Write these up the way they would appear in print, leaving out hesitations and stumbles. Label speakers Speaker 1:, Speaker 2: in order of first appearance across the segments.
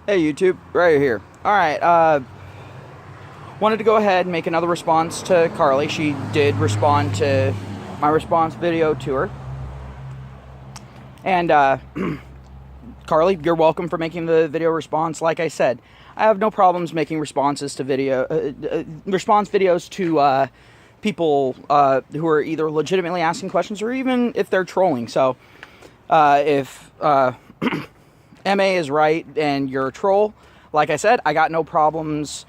Speaker 1: Hey YouTube, right here. Alright, wanted to go ahead and make another response to Carly. She did respond to my response video to her. And, Carly, you're welcome for making the video response. Like I said, I have no problems making responses to response videos to, people, who are either legitimately asking questions or even if they're trolling. So, if MA is right and you're a troll, like I said, I got no problems,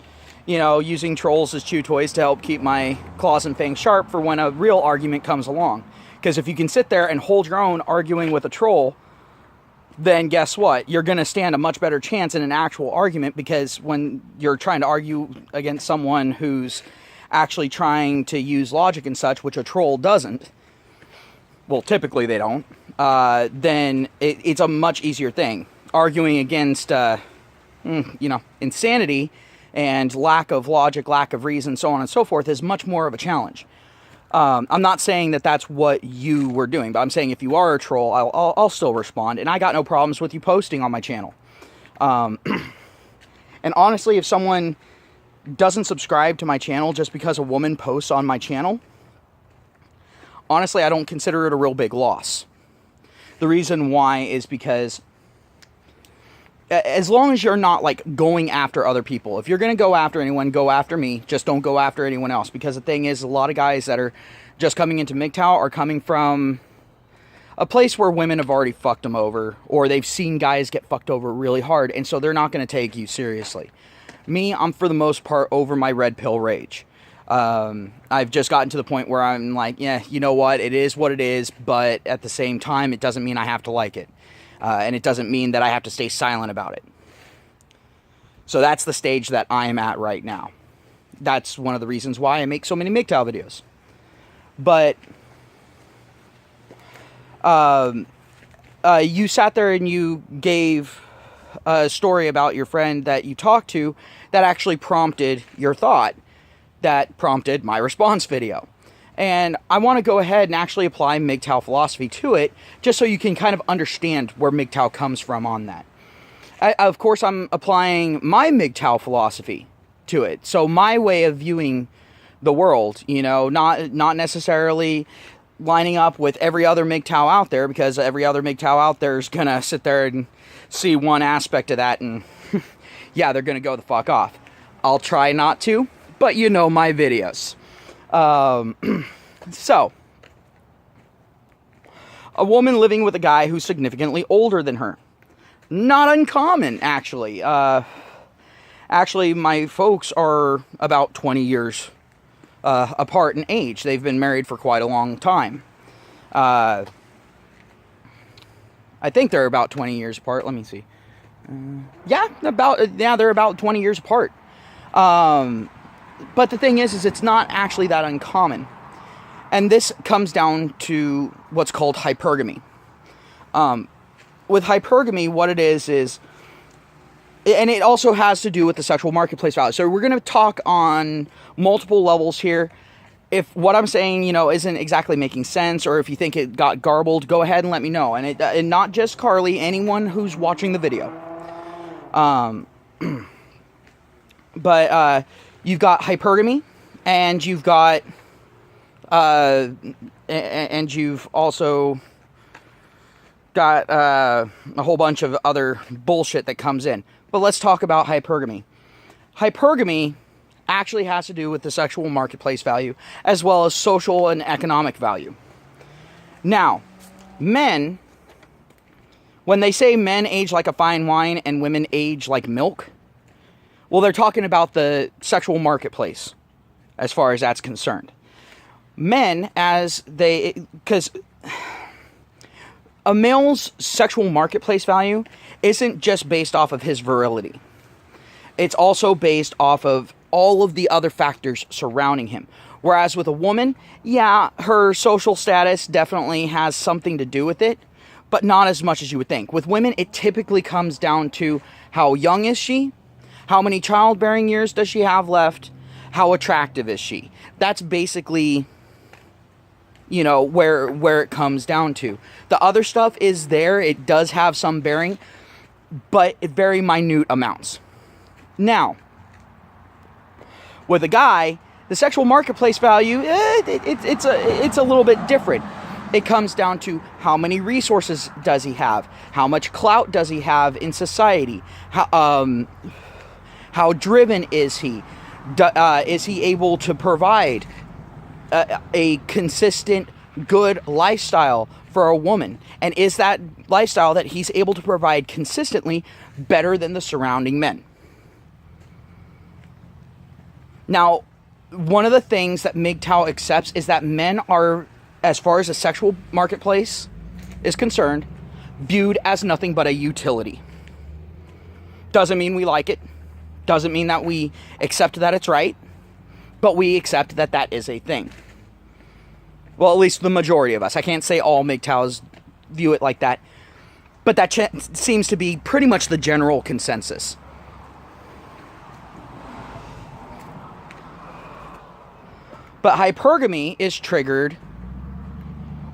Speaker 1: using trolls as chew toys to help keep my claws and fangs sharp for when a real argument comes along. Because if you can sit there and hold your own arguing with a troll, then guess what? You're going to stand a much better chance in an actual argument, because when you're trying to argue against someone who's actually trying to use logic and such, which a troll doesn't, well, typically they don't, then it's a much easier thing. Arguing against, insanity and lack of logic, lack of reason, so on and so forth is much more of a challenge. I'm not saying that that's what you were doing, but I'm saying if you are a troll, I'll still respond, and I got no problems with you posting on my channel. And honestly, if someone doesn't subscribe to my channel just because a woman posts on my channel, honestly, I don't consider it a real big loss. The reason why is because as long as you're not, going after other people. If you're going to go after anyone, go after me. Just don't go after anyone else. Because the thing is, a lot of guys that are just coming into MGTOW are coming from a place where women have already fucked them over, or they've seen guys get fucked over really hard, and so they're not going to take you seriously. Me, I'm for the most part over my red pill rage. I've just gotten to the point where I'm like, yeah, you know what? It is what it is, but at the same time, it doesn't mean I have to like it. And it doesn't mean that I have to stay silent about it. So that's the stage that I am at right now. That's one of the reasons why I make so many MGTOW videos. But you sat there and you gave a story about your friend that you talked to that actually prompted your thought, that prompted my response video. And I want to go ahead and actually apply MGTOW philosophy to it, just so you can kind of understand where MGTOW comes from on that. Of course, I'm applying my MGTOW philosophy to it. So my way of viewing the world, not necessarily lining up with every other MGTOW out there, because every other MGTOW out there is going to sit there and see one aspect of that and, yeah, they're going to go the fuck off. I'll try not to, but my videos. So, a woman living with a guy who's significantly older than her. Not uncommon, actually. Actually, my folks are about 20 years apart in age. They've been married for quite a long time. I think they're about 20 years apart. Let me see. They're about 20 years apart. But the thing is it's not actually that uncommon. And this comes down to what's called hypergamy. With hypergamy, what it is, and it also has to do with the sexual marketplace value. So we're going to talk on multiple levels here. If what I'm saying, isn't exactly making sense, or if you think it got garbled, go ahead and let me know. And not just Carly, anyone who's watching the video. But you've got hypergamy, and you've got, and you've also got a whole bunch of other bullshit that comes in. But let's talk about hypergamy. Hypergamy actually has to do with the sexual marketplace value, as well as social and economic value. Now, men, when they say men age like a fine wine and women age like milk, well, they're talking about the sexual marketplace, as far as that's concerned. Men, because a male's sexual marketplace value isn't just based off of his virility. It's also based off of all of the other factors surrounding him. Whereas with a woman, yeah, her social status definitely has something to do with it, but not as much as you would think. With women, it typically comes down to how young is she? How many childbearing years does she have left? How attractive is she? That's basically, where it comes down to. The other stuff is there. It does have some bearing. but very minute amounts. Now, with a guy, the sexual marketplace value, it's a little bit different. It comes down to how many resources does he have? How much clout does he have in society? How driven is he? Is he able to provide a consistent, good lifestyle for a woman? And is that lifestyle that he's able to provide consistently better than the surrounding men? Now, one of the things that MGTOW accepts is that men are, as far as the sexual marketplace is concerned, viewed as nothing but a utility. Doesn't mean we like it. Doesn't mean that we accept that it's right. But we accept that that is a thing. Well, at least the majority of us. I can't say all MGTOWs view it like that. But that seems to be pretty much the general consensus. But hypergamy is triggered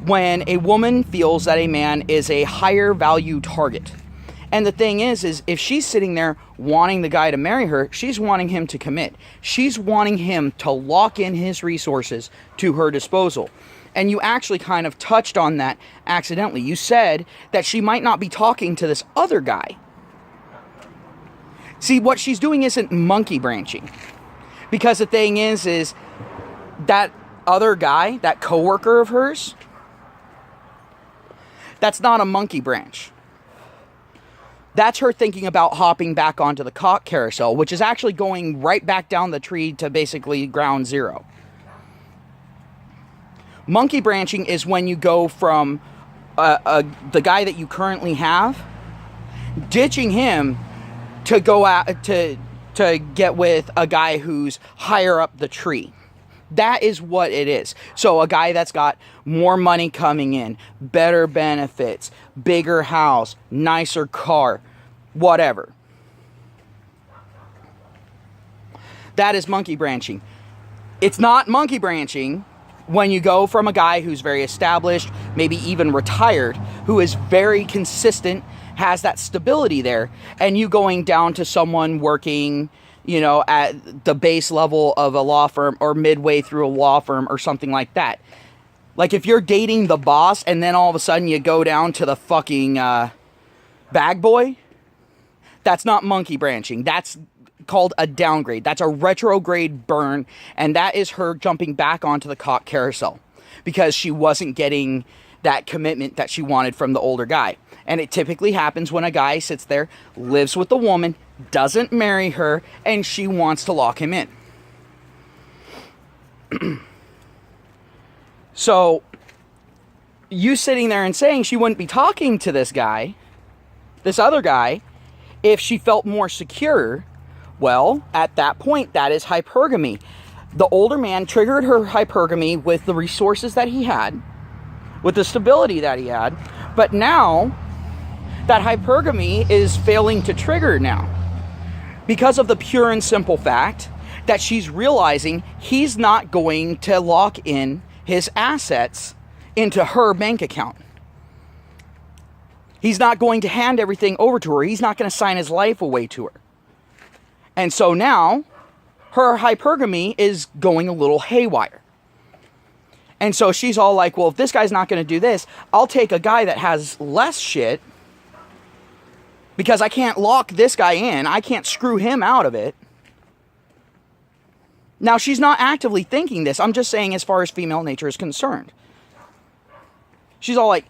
Speaker 1: when a woman feels that a man is a higher value target. And the thing is if she's sitting there wanting the guy to marry her, she's wanting him to commit. She's wanting him to lock in his resources to her disposal. And you actually kind of touched on that accidentally. You said that she might not be talking to this other guy. See, what she's doing isn't monkey branching. Because the thing is that other guy, that coworker of hers, that's not a monkey branch. That's her thinking about hopping back onto the cock carousel, which is actually going right back down the tree to basically ground zero. Monkey branching is when you go from the guy that you currently have, ditching him to go out to get with a guy who's higher up the tree. That is what it is. So a guy that's got more money coming in, better benefits, bigger house, nicer car, whatever. That is monkey branching. It's not monkey branching when you go from a guy who's very established, maybe even retired, who is very consistent, has that stability there, and you going down to someone working, you know, at the base level of a law firm or midway through a law firm or something like that. Like if you're dating the boss and then all of a sudden you go down to the fucking bag boy, that's not monkey branching. That's called a downgrade. That's a retrograde burn, and that is her jumping back onto the cock carousel because she wasn't getting that commitment that she wanted from the older guy. And it typically happens when a guy sits there, lives with the woman, doesn't marry her, and she wants to lock him in. So, you sitting there and saying she wouldn't be talking to this guy, this other guy, if she felt more secure, well, at that point, that is hypergamy. The older man triggered her hypergamy with the resources that he had, with the stability that he had, but now that hypergamy is failing to trigger now because of the pure and simple fact that she's realizing he's not going to lock in his assets into her bank account. He's not going to hand everything over to her. He's not going to sign his life away to her. And so now her hypergamy is going a little haywire. And so she's all like, well, if this guy's not going to do this, I'll take a guy that has less shit because I can't lock this guy in. I can't screw him out of it. Now, she's not actively thinking this. I'm just saying as far as female nature is concerned. She's all like,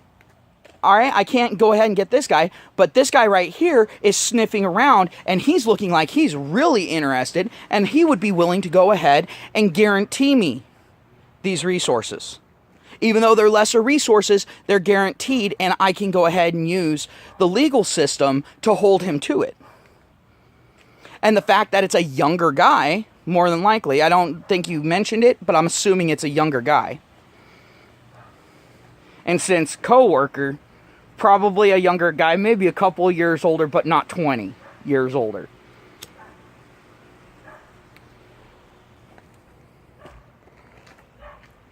Speaker 1: all right, I can't go ahead and get this guy, but this guy right here is sniffing around and he's looking like he's really interested and he would be willing to go ahead and guarantee me these resources. Even though they're lesser resources, they're guaranteed and I can go ahead and use the legal system to hold him to it. And the fact that it's a younger guy, more than likely, I don't think you mentioned it, but I'm assuming it's a younger guy. And since coworker, probably a younger guy, maybe a couple years older, but not 20 years older.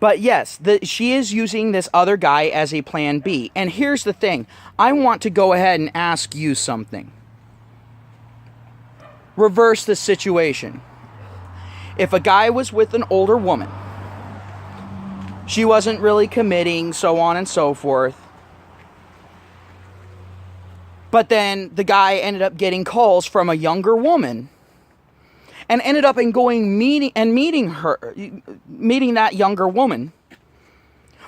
Speaker 1: But yes, she is using this other guy as a plan B. And here's the thing. I want to go ahead and ask you something. reverse the situation. If a guy was with an older woman, she wasn't really committing, so on and so forth, but then the guy ended up getting calls from a younger woman and ended up meeting that younger woman,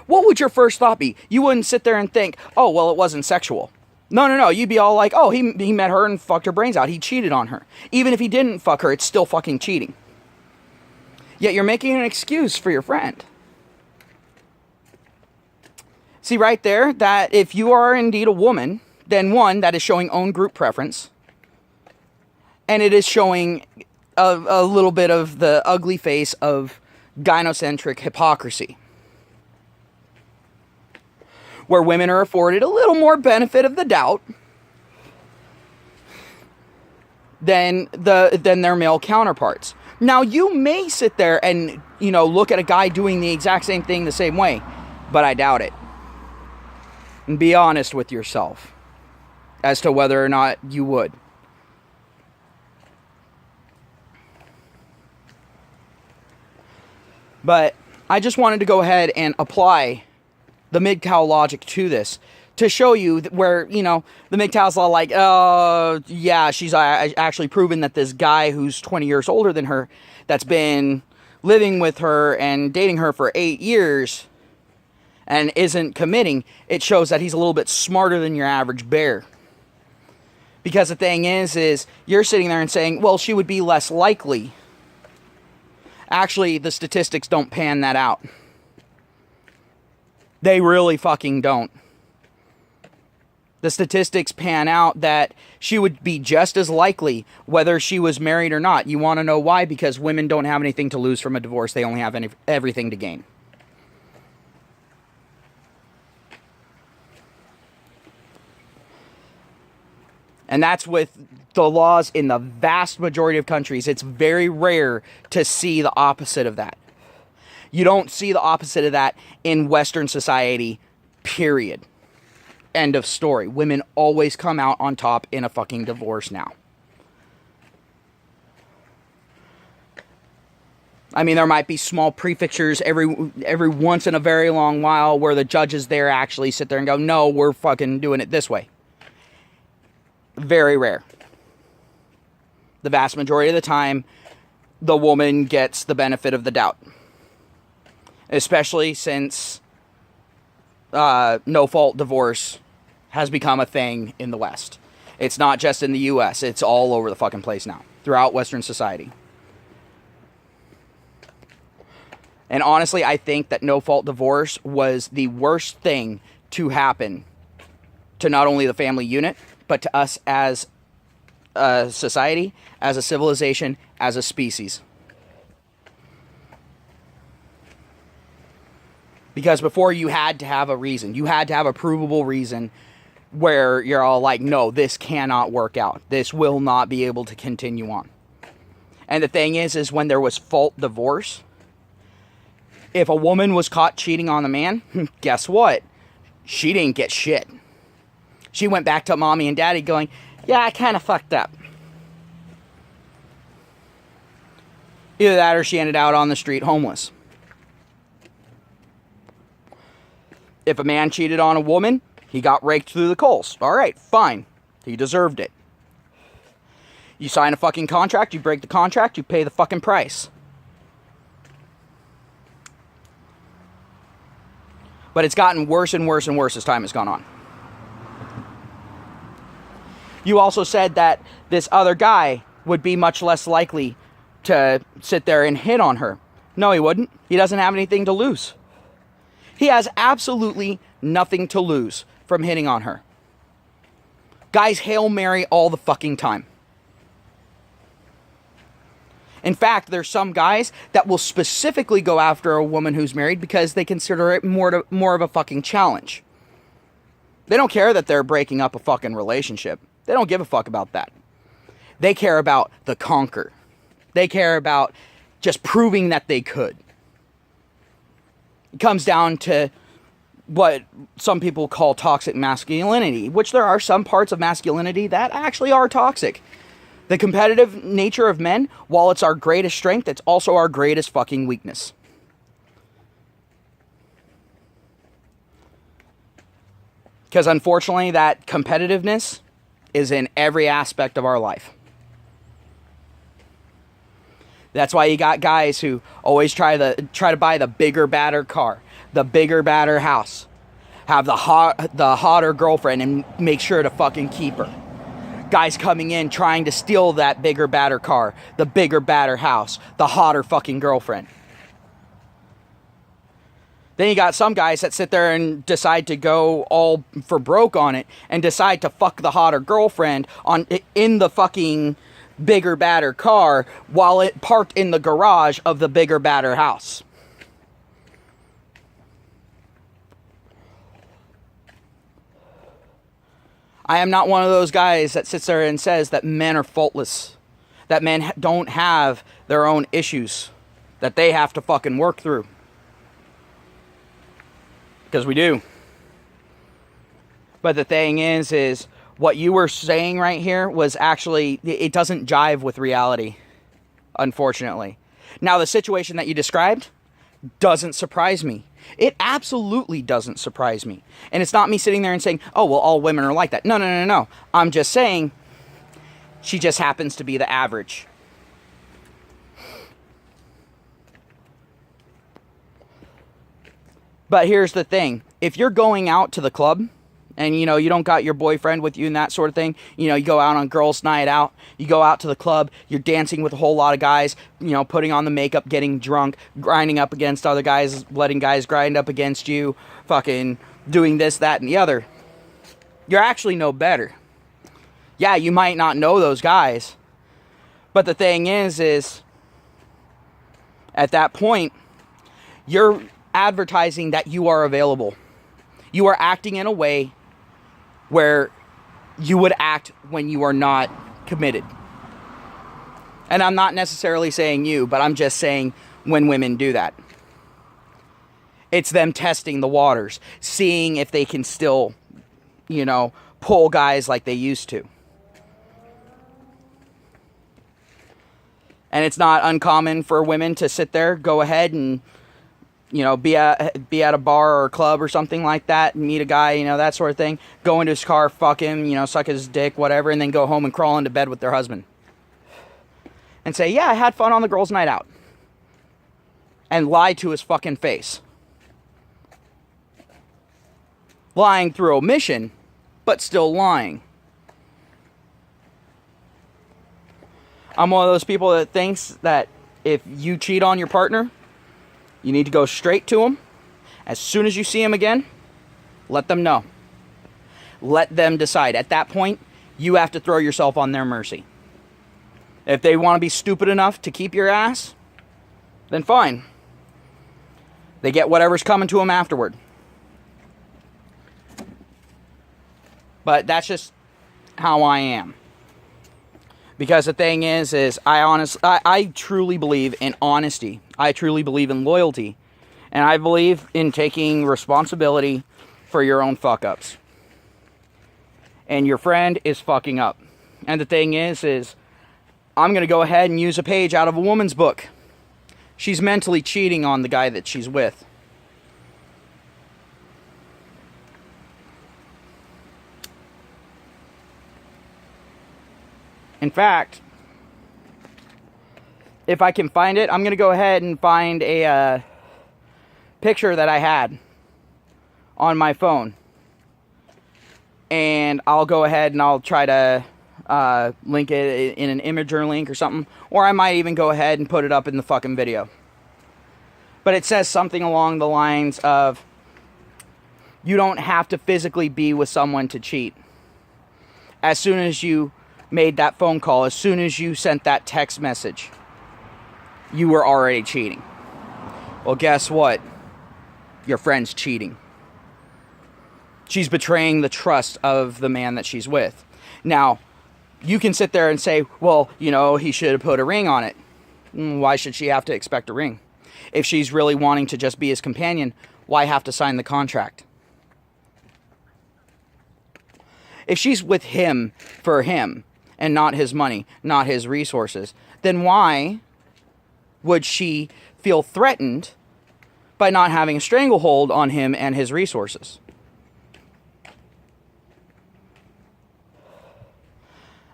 Speaker 1: what would your first thought be? You wouldn't sit there and think, oh, well, it wasn't sexual. No. You'd be all like, oh, he met her and fucked her brains out. He cheated on her. Even if he didn't fuck her, it's still fucking cheating. Yet you're making an excuse for your friend. See right there that if you are indeed a woman, then one, that is showing own group preference. And it is showing a little bit of the ugly face of gynocentric hypocrisy. Where women are afforded a little more benefit of the doubt than their male counterparts. Now, you may sit there and, look at a guy doing the exact same thing the same way, but I doubt it. And be honest with yourself as to whether or not you would. But I just wanted to go ahead and apply the MGTOW logic to this to show you where, the MGTOW's all like, oh, yeah, she's actually proven that this guy who's 20 years older than her, that's been living with her and dating her for 8 years and isn't committing, it shows that he's a little bit smarter than your average bear. Because the thing is you're sitting there and saying, well, she would be less likely. Actually, the statistics don't pan that out. They really fucking don't. The statistics pan out that she would be just as likely whether she was married or not. You want to know why? Because women don't have anything to lose from a divorce. They only have everything to gain. And that's with the laws in the vast majority of countries. It's very rare to see the opposite of that. You don't see the opposite of that in Western society, period. End of story. Women always come out on top in a fucking divorce now. I mean, there might be small prefixtures every once in a very long while where the judges there actually sit there and go, no, we're fucking doing it this way. Very rare. The vast majority of the time, the woman gets the benefit of the doubt. Especially since no-fault divorce has become a thing in the West. It's not just in the U.S. It's all over the fucking place now. Throughout Western society. And honestly, I think that no-fault divorce was the worst thing to happen to not only the family unit, but to us as a society, as a civilization, as a species. Because before, you had to have a reason. You had to have a provable reason where you're all like, no, this cannot work out. This will not be able to continue on. And the thing is when there was fault divorce, if a woman was caught cheating on the man, guess what? She didn't get shit. She went back to mommy and daddy going, yeah, I kind of fucked up. Either that or she ended out on the street homeless. If a man cheated on a woman, he got raked through the coals. All right, fine. He deserved it. You sign a fucking contract, you break the contract, you pay the fucking price. But it's gotten worse and worse and worse as time has gone on. You also said that this other guy would be much less likely to sit there and hit on her. No, he wouldn't. He doesn't have anything to lose. He has absolutely nothing to lose from hitting on her. Guys Hail Mary all the fucking time. In fact, there's some guys that will specifically go after a woman who's married because they consider it more of a fucking challenge. They don't care that they're breaking up a fucking relationship. They don't give a fuck about that. They care about the conquer. They care about just proving that they could. It comes down to what some people call toxic masculinity, which there are some parts of masculinity that actually are toxic. The competitive nature of men, while it's our greatest strength, it's also our greatest fucking weakness. Because unfortunately, that competitiveness is in every aspect of our life. That's why you got guys who always try to buy the bigger, badder car, the bigger, badder house, have the hotter girlfriend, and make sure to fucking keep her. Guys coming in trying to steal that bigger, badder car, the bigger, badder house, the hotter fucking girlfriend. Then you got some guys that sit there and decide to go all for broke on it and decide to fuck the hotter girlfriend in the fucking bigger, badder car while it parked in the garage of the bigger, badder house. I am not one of those guys that sits there and says that men are faultless, that men don't have their own issues that they have to fucking work through. Because we do. But the thing is what you were saying right here was actually, it doesn't jive with reality, unfortunately. Now, the situation that you described doesn't surprise me. It absolutely doesn't surprise me. And it's not me sitting there and saying, oh, well, all women are like that. No. I'm just saying, she just happens to be the average. But here's the thing. If you're going out to the club and, you don't got your boyfriend with you and that sort of thing, you go out on girls' night out, you go out to the club, you're dancing with a whole lot of guys, putting on the makeup, getting drunk, grinding up against other guys, letting guys grind up against you, fucking doing this, that, and the other. You're actually no better. Yeah, you might not know those guys. But the thing is at that point, you're advertising that you are available. You are acting in a way where you would act when you are not committed. And I'm not necessarily saying you, but I'm just saying when women do that. It's them testing the waters, seeing if they can still, pull guys like they used to. And it's not uncommon for women to sit there, go ahead and be at a bar or a club or something like that, and meet a guy, that sort of thing, go into his car, fuck him, suck his dick, whatever, and then go home and crawl into bed with their husband. And say, yeah, I had fun on the girls' night out. And lie to his fucking face. Lying through omission, but still lying. I'm one of those people that thinks that if you cheat on your partner, you need to go straight to them. As soon as you see them again, let them know. Let them decide. At that point, you have to throw yourself on their mercy. If they want to be stupid enough to keep your ass, then fine. They get whatever's coming to them afterward. But that's just how I am. Because the thing is I truly believe in honesty. I truly believe in loyalty. And I believe in taking responsibility for your own fuck-ups. And your friend is fucking up. And the thing is I'm going to go ahead and use a page out of a woman's book. She's mentally cheating on the guy that she's with. In fact, if I can find it, I'm going to go ahead and find a picture that I had on my phone. And I'll go ahead and I'll try to link it in an Imager link or something. Or I might even go ahead and put it up in the fucking video. But it says something along the lines of, you don't have to physically be with someone to cheat. As soon as you made that phone call, as soon as you sent that text message, you were already cheating. Well, guess what? Your friend's cheating. She's betraying the trust of the man that she's with. Now, you can sit there and say, well, he should have put a ring on it. Why should she have to expect a ring? If she's really wanting to just be his companion, why have to sign the contract? If she's with him for him, and not his money, not his resources, then why would she feel threatened by not having a stranglehold on him and his resources?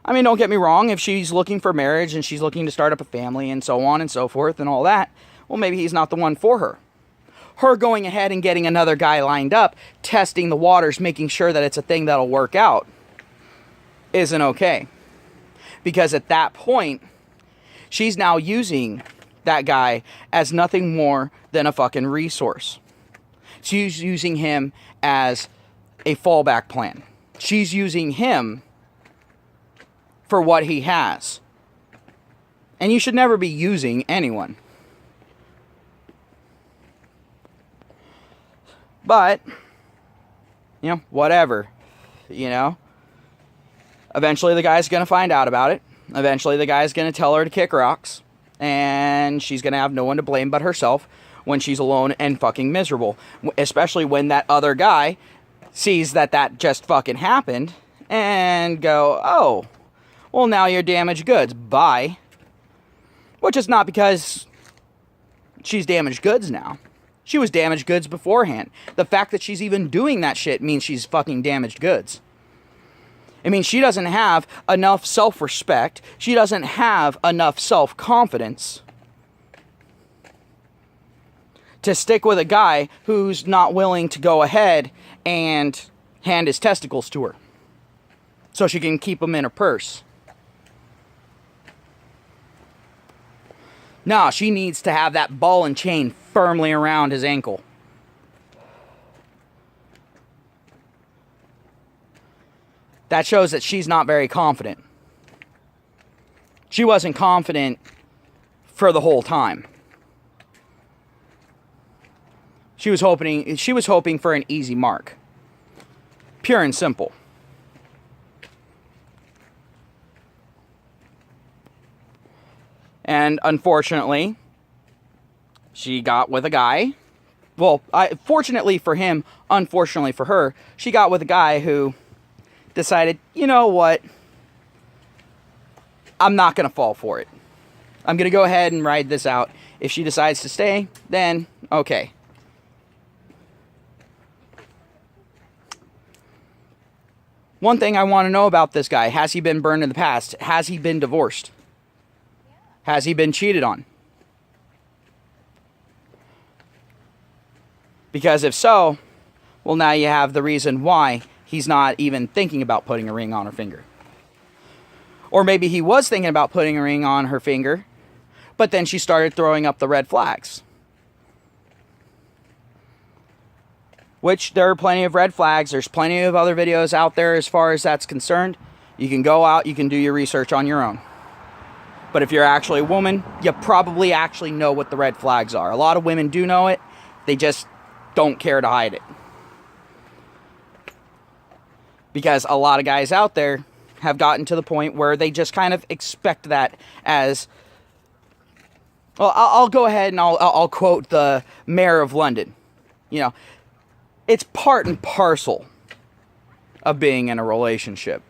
Speaker 1: I mean, don't get me wrong, if she's looking for marriage and she's looking to start up a family and so on and so forth and all that, well, maybe he's not the one for her. Her going ahead and getting another guy lined up, testing the waters, making sure that it's a thing that'll work out, isn't okay. Because at that point, she's now using that guy as nothing more than a fucking resource. She's using him as a fallback plan. She's using him for what he has. And you should never be using anyone. But, you know, whatever. You know? Eventually the guy's going to find out about it. Eventually the guy's going to tell her to kick rocks. And she's going to have no one to blame but herself when she's alone and fucking miserable. Especially when that other guy sees that that just fucking happened. And go, oh, well, now you're damaged goods. Bye. Which is not because she's damaged goods now. She was damaged goods beforehand. The fact that she's even doing that shit means she's fucking damaged goods. It means she doesn't have enough self-respect. She doesn't have enough self-confidence to stick with a guy who's not willing to go ahead and hand his testicles to her so she can keep them in her purse. No, she needs to have that ball and chain firmly around his ankle. That shows that she's not very confident. She wasn't confident for the whole time. She was hoping for an easy mark. Pure and simple. And unfortunately, she got with a guy. Well, fortunately for him, unfortunately for her, she got with a guy who decided, you know what? I'm not going to fall for it. I'm going to go ahead and ride this out. If she decides to stay, then okay. One thing I want to know about this guy, has he been burned in the past? Has he been divorced? Has he been cheated on? Because if so, well, now you have the reason why he's not even thinking about putting a ring on her finger. Or maybe he was thinking about putting a ring on her finger, but then she started throwing up the red flags. Which, there are plenty of red flags. There's plenty of other videos out there as far as that's concerned. You can go out, you can do your research on your own. But if you're actually a woman, you probably actually know what the red flags are. A lot of women do know it. They just don't care to hide it. Because a lot of guys out there have gotten to the point where they just kind of expect that as... Well, I'll go ahead and I'll quote the mayor of London. You know, it's part and parcel of being in a relationship.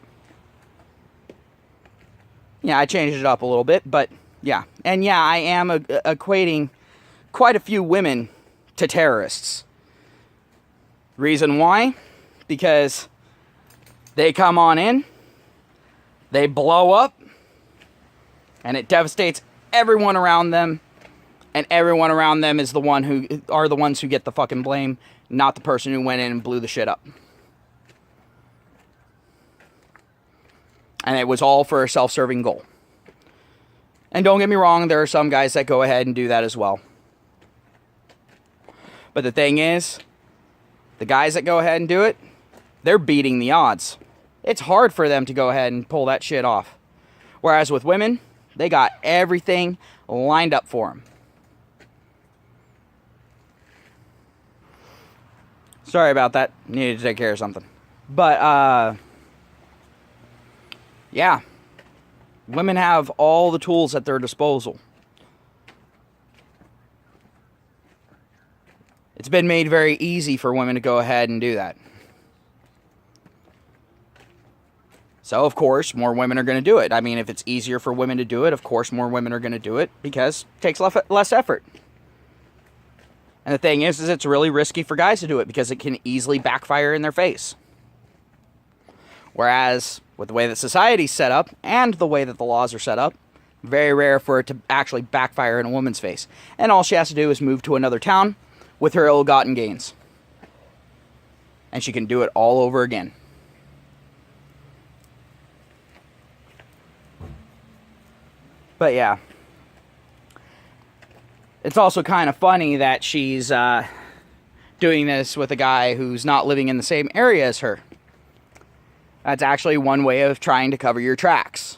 Speaker 1: Yeah, I changed it up a little bit, but yeah. And yeah, I am equating quite a few women to terrorists. Reason why? Because they come on in, they blow up, and it devastates everyone around them, and everyone around them is the ones who get the fucking blame, not the person who went in and blew the shit up. And it was all for a self-serving goal. And don't get me wrong, there are some guys that go ahead and do that as well. But the thing is, the guys that go ahead and do it, they're beating the odds. It's hard for them to go ahead and pull that shit off. Whereas with women, they got everything lined up for them. Sorry about that. Needed to take care of something. But, yeah. Women have all the tools at their disposal. It's been made very easy for women to go ahead and do that. So, of course, more women are going to do it. I mean, if it's easier for women to do it, of course, more women are going to do it because it takes less effort. And the thing is it's really risky for guys to do it because it can easily backfire in their face. Whereas, with the way that society's set up and the way that the laws are set up, very rare for it to actually backfire in a woman's face. And all she has to do is move to another town with her ill-gotten gains. And she can do it all over again. But yeah. It's also kind of funny that she's doing this with a guy who's not living in the same area as her. That's actually one way of trying to cover your tracks.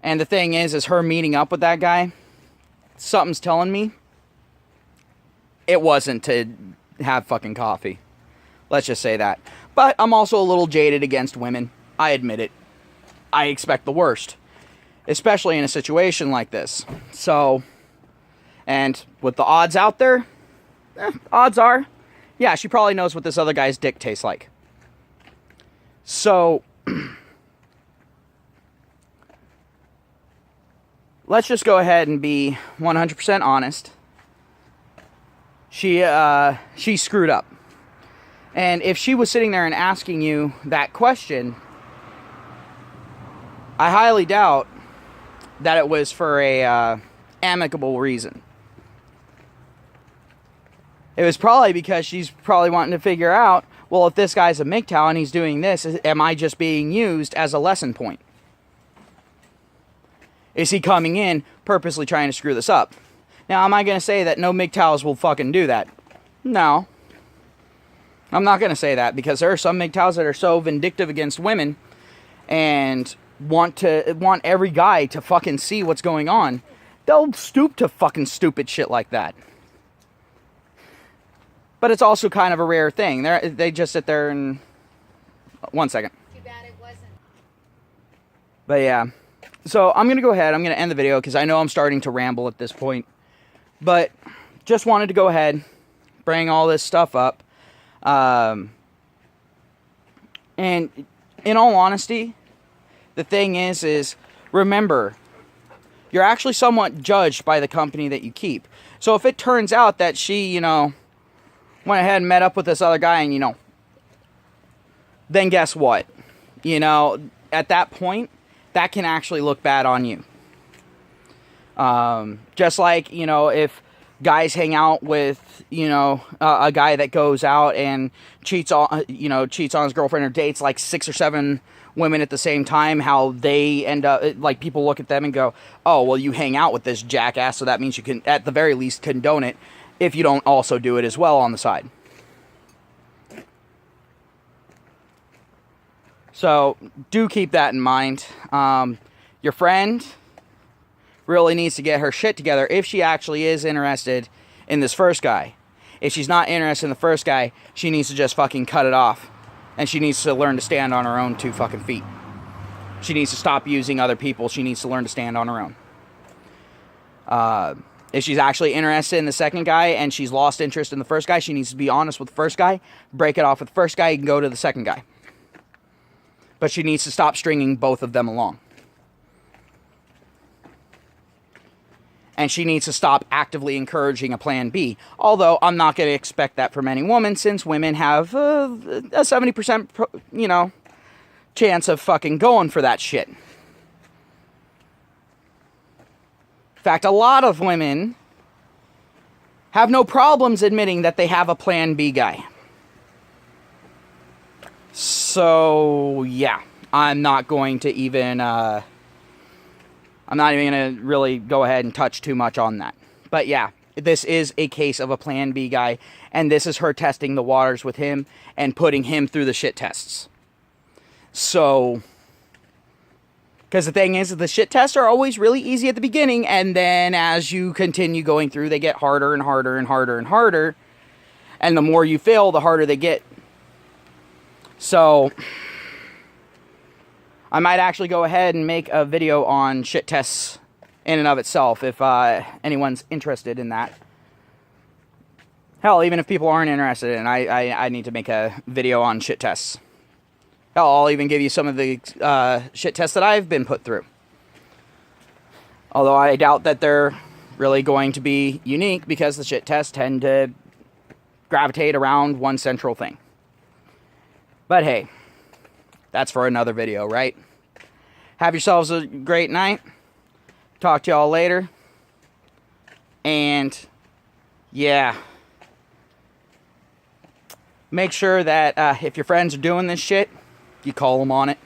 Speaker 1: And the thing is her meeting up with that guy, something's telling me it wasn't to have fucking coffee. Let's just say that. But I'm also a little jaded against women. I admit it. I expect the worst. Especially in a situation like this. So, and with the odds out there, odds are, yeah, she probably knows what this other guy's dick tastes like. So, let's just go ahead and be 100% honest. She screwed up. And if she was sitting there and asking you that question, I highly doubt that it was for a amicable reason. It was probably because she's probably wanting to figure out, well, if this guy's a MGTOW and he's doing this, am I just being used as a lesson point? Is he coming in purposely trying to screw this up? Now, am I going to say that no MGTOWs will fucking do that? No. I'm not going to say that because there are some MGTOWs that are so vindictive against women and want every guy to fucking see what's going on. They'll stoop to fucking stupid shit like that. But it's also kind of a rare thing. They just sit there and... One second.
Speaker 2: Too bad it wasn't.
Speaker 1: But yeah. So I'm going to go ahead. I'm going to end the video because I know I'm starting to ramble at this point. But just wanted to go ahead, bring all this stuff up. And in all honesty, the thing is remember, you're actually somewhat judged by the company that you keep. So if it turns out that she, went ahead and met up with this other guy and, then guess what? At that point, that can actually look bad on you. Just like, if guys hang out with, a guy that goes out and cheats on his girlfriend or dates like 6 or 7 women at the same time, how they end up, like, people look at them and go, oh, well, you hang out with this jackass, so that means you can, at the very least, condone it if you don't also do it as well on the side. So, do keep that in mind. Your friend really needs to get her shit together if she actually is interested in this first guy. If she's not interested in the first guy, she needs to just fucking cut it off. And she needs to learn to stand on her own 2 fucking feet. She needs to stop using other people. She needs to learn to stand on her own. If she's actually interested in the second guy and she's lost interest in the first guy, she needs to be honest with the first guy, break it off with the first guy, and go to the second guy. But she needs to stop stringing both of them along. And she needs to stop actively encouraging a plan B. Although, I'm not going to expect that from any woman, since women have a 70%, chance of fucking going for that shit. In fact, a lot of women have no problems admitting that they have a plan B guy. So, yeah. I'm not going to even... I'm not even going to really go ahead and touch too much on that. But yeah, this is a case of a plan B guy, and this is her testing the waters with him and putting him through the shit tests. So, because the thing is, the shit tests are always really easy at the beginning, and then as you continue going through, they get harder and harder and harder and harder, and the more you fail, the harder they get. So, I might actually go ahead and make a video on shit tests in and of itself if anyone's interested in that. Hell, even if people aren't interested in it, I need to make a video on shit tests. Hell, I'll even give you some of the shit tests that I've been put through. Although I doubt that they're really going to be unique, because the shit tests tend to gravitate around one central thing. But hey, that's for another video, right? Have yourselves a great night. Talk to y'all later. And yeah, make sure that if your friends are doing this shit, you call them on it.